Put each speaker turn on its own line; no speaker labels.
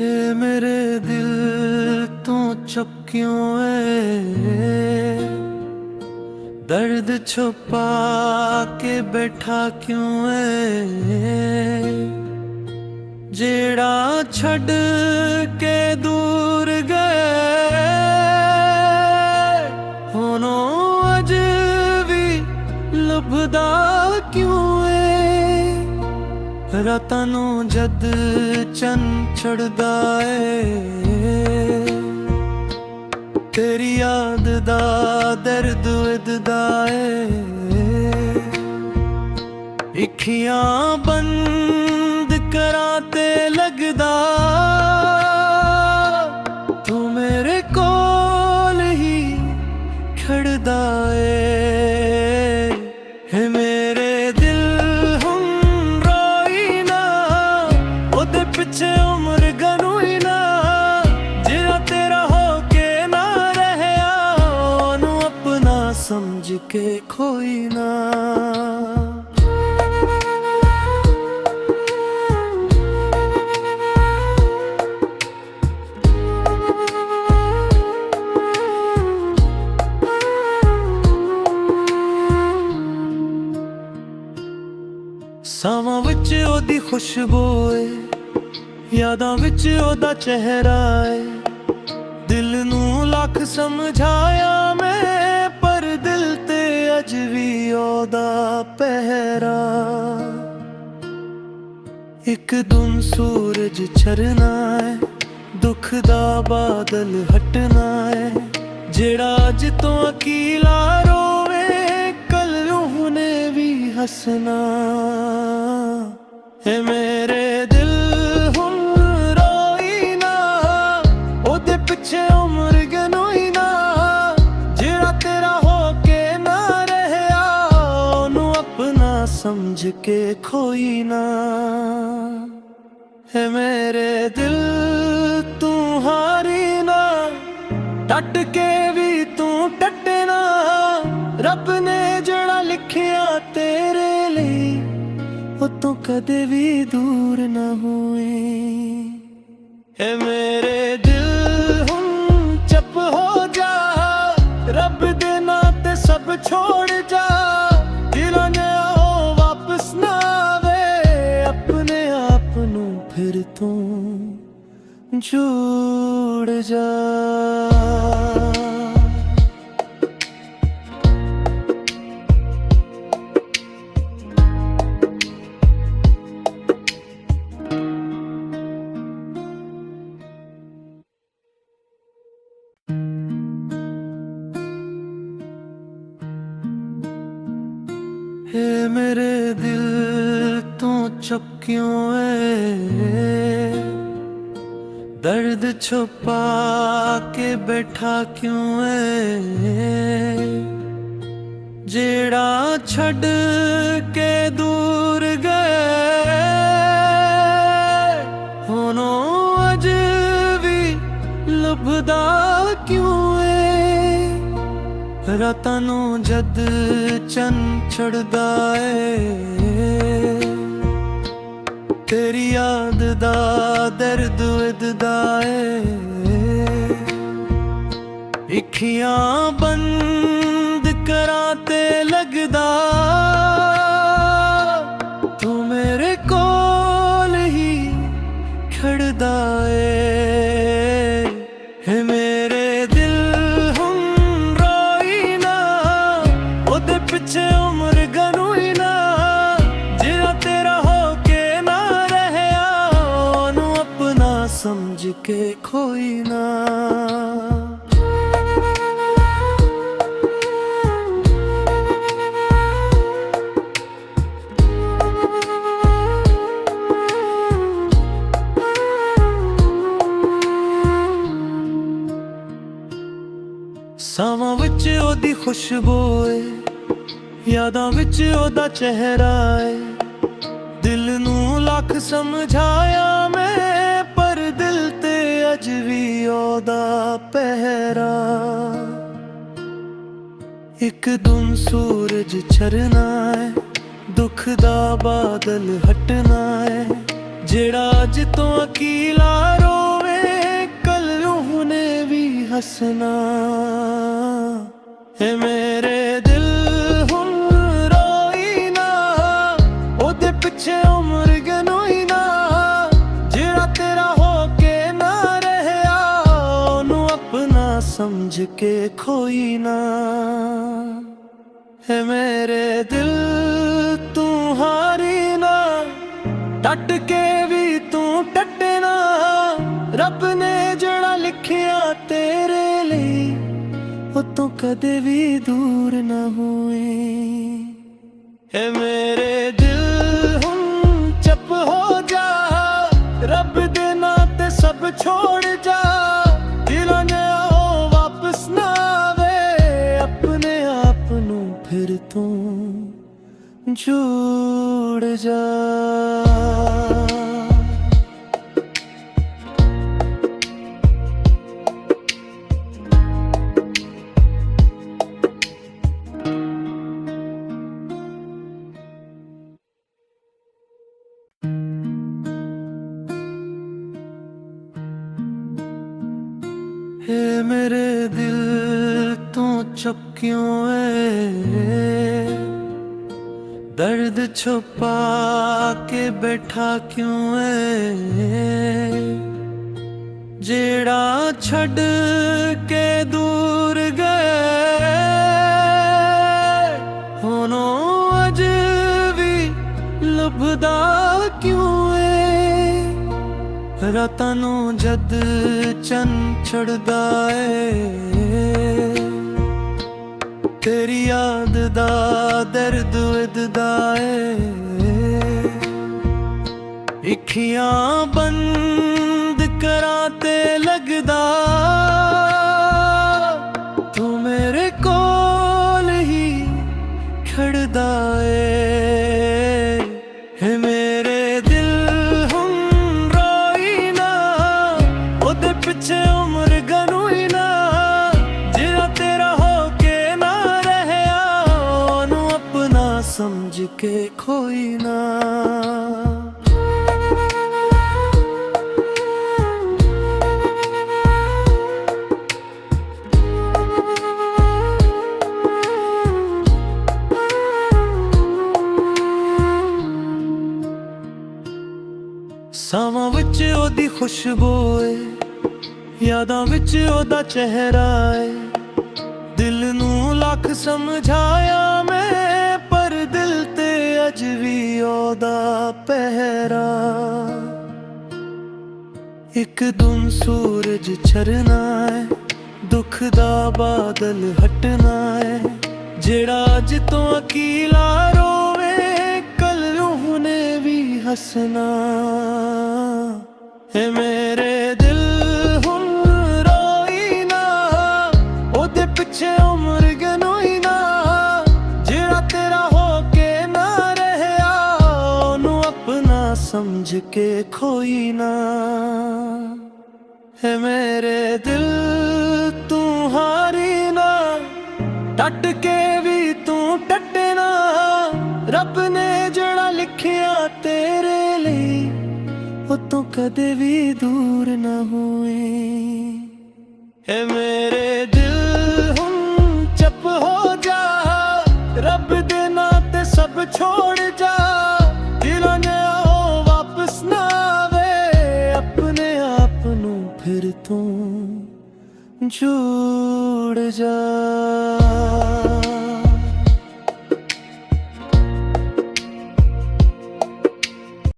हे मेरे दिल तू चुप क्यों है, दर्द छुपा के बैठा क्यों है, जेड़ा छड़ के दूर गए होनो अज भी लभदा क्यों है। रातां नूं जद चन चढ़दा है, तेरी याद दा दर्द वधदा है। अखियां बंद करां ते लगदा तू मेरे कोल ही खड़दा है मेरे दिल हुण रोई ना, ओदे पिछे उम्र गनूई ना, जिरा तेरा होके ना रहया ओनू अपना समझ के खोई ना। सावां विच ओदी खुशबू है, यादां विच ओदा चेहरा है। दिल नूं लख समझाया मैं, पर दिल ते अज भी ओदा पहरा। एक दिन सूरज छरना है, दुख दा बादल हटना है, जेड़ा अज तो अकीला रोवे कल उहने भी हसना है। मेरे दिल हुण रोई ना, ओदे पिछे उम्र गनोई ना, जेड़ा तेरा होके ना रहया ओनू अपना समझ के खोई ना है। मेरे दिल तू हारी ना, टट के भी तू टटे ना, रब ने जड़ा लिखिया तेरे लिए वो तो कदे भी दूर न हुए। है मेरे दिल हुण चुप हो जा, रब दे नाते सब छोड़ जा, दिलों ने आओ वापस ना आवे, अपने आप नू फिर तू जुड़ जा। हे मेरे दिल तू चुप क्यों है, दर्द छुपा के बैठा क्यों है, जेड़ा छड़ के दूर गए होनो अज भी लभदा क्यों है। रातां नूं जद चन चढ़दा है, तेरी याद दा दर्द वधदा है। अखियां बंद करां ते लगदा तू मेरे कोल ही खड़दा है मेरे दिल हुण रोई ना, ओदे पिछे उम्र गनूई ना, जिरा तेरा होके ना रहया ओनू अपना समझ के खोई ना। सावां विच ओदी खुशबू है, यादां विच ओदा चेहरा है। दिल नूं लख समझाया मैं, पर दिल ते अज भी ओदा पहरा। एक दिन सूरज छरना है, दुख दा बादल हटना है, जेड़ा अज तो अकीला रो हसना है मेरे दिल हुन रोई ना ओदे पिछे उम्र गनोई ना जेड़ा तेरा होके ना रहया ओनू अपना समझ के खोई ना है मेरे दिल तू हारी ना डट के भी तू टटे ना रब ने जड़ा लिखिया तेरे लिए वो तो कदे भी दूर ना हुई है मेरे दिल हुन चुप हो जा रब दे नाते सब छोड़ जा दिलों ने आओ वापस ना आवे अपने आप नू फिर तू जुड़ जा हे मेरे दिल तू चुप क्यों है दर्द छुपा के बैठा क्यों है जेड़ा छड़ के दूर गए होनो अज भी लभदा क्यों है रातां नू जद चन चढ़दा है तेरी याद दा दर्द वधदा है अखियां बंद करा ते लगदा तू मेरे कोल ही खड़दा है मेरे दिल हुन रोई ना ओदे पिछे उम्र गनोई ना जेड़ा तेरा होके ना रहया ओनू अपना समझ के खोई ना सावां विच ओदी खुशबू है यादां विच ओदा चेहरा है दिल नू लख समझाया मैं पर दिल ते अज भी ओदा पहरा एक दिन सूरज छरना है दुख दा बादल हटना है जेड़ा अज तो अकीला रोवे कल उहने भी हसना है मेरे दिल हुन रोई ना ओदे पिछे उम्र गनोई ना जेड़ा तेरा होके ना रहया ओनू अपना समझ के खोई ना है मेरे दिल तू हारी ना डट के भी तू टटे ना रब ने जड़ा लिखिया तेरे लिए वो तो कदे भी दूर ना हुई है मेरे दिल हुन चुप हो जा रब दे नाते सब छोड़ जा दिलों ने आओ वापस ना आवे अपने आप नू फिर तू जुड़ जा